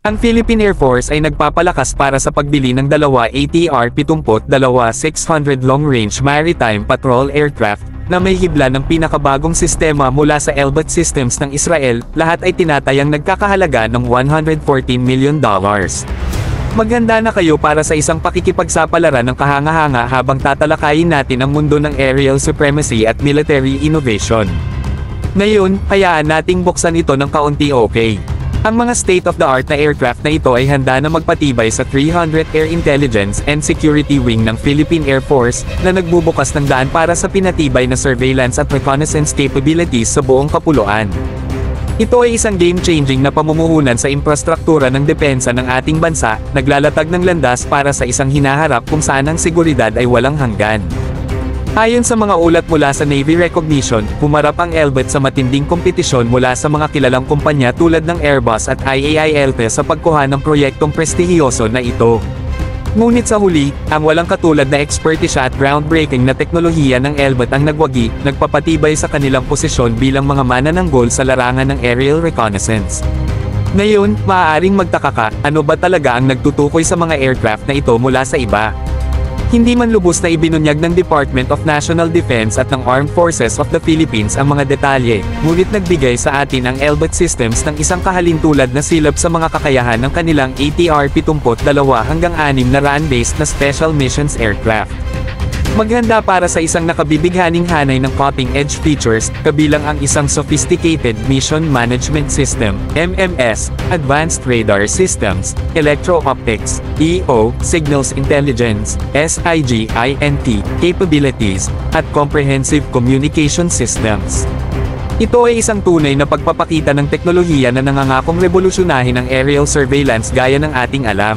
Ang Philippine Air Force ay nagpapalakas para sa pagbili ng dalawa ATR-72 600 long-range maritime patrol aircraft, na may hibla ng pinakabagong sistema mula sa Elbit Systems ng Israel, lahat ay tinatayang nagkakahalaga ng $114 million. Maghanda na kayo para sa isang pakikipagsapalaran ng kahanga-hanga habang tatalakayin natin ang mundo ng aerial supremacy at military innovation. Ngayon, hayaan nating buksan ito ng kaunti okay. Ang mga state-of-the-art na aircraft na ito ay handa na magpatibay sa 300 Air Intelligence and Security Wing ng Philippine Air Force, na nagbubukas ng daan para sa pinatibay na surveillance at reconnaissance capabilities sa buong kapuluan. Ito ay isang game-changing na pamumuhunan sa infrastruktura ng depensa ng ating bansa, naglalatag ng landas para sa isang hinaharap kung saan ang seguridad ay walang hanggan. Ayon sa mga ulat mula sa Navy Recognition, humarap ang Elbit sa matinding kompetisyon mula sa mga kilalang kumpanya tulad ng Airbus at IAILT sa pagkuha ng proyektong prestihiyoso na ito. Ngunit sa huli, ang walang katulad na ekspertisya at groundbreaking na teknolohiya ng Elbit ang nagwagi, nagpapatibay sa kanilang posisyon bilang mga manananggol sa larangan ng aerial reconnaissance. Ngayon, maaaring magtaka ka, ano ba talaga ang nagtutukoy sa mga aircraft na ito mula sa iba? Hindi man lubos na ibinunyag ng Department of National Defense at ng Armed Forces of the Philippines ang mga detalye, ngunit nagbigay sa atin ang Elbit Systems ng isang kahalintulad na silab sa mga kakayahan ng kanilang ATR-72 hanggang 6 na RAN-based na Special Missions Aircraft. Maghanda para sa isang nakabibighaning hanay ng cutting-edge features, kabilang ang isang Sophisticated Mission Management System, MMS, Advanced Radar Systems, Electro-Optics, EO, Signals Intelligence, SIGINT, capabilities, at Comprehensive Communication Systems. Ito ay isang tunay na pagpapakita ng teknolohiya na nangangakong revolusyonahin ang aerial surveillance gaya ng ating alam.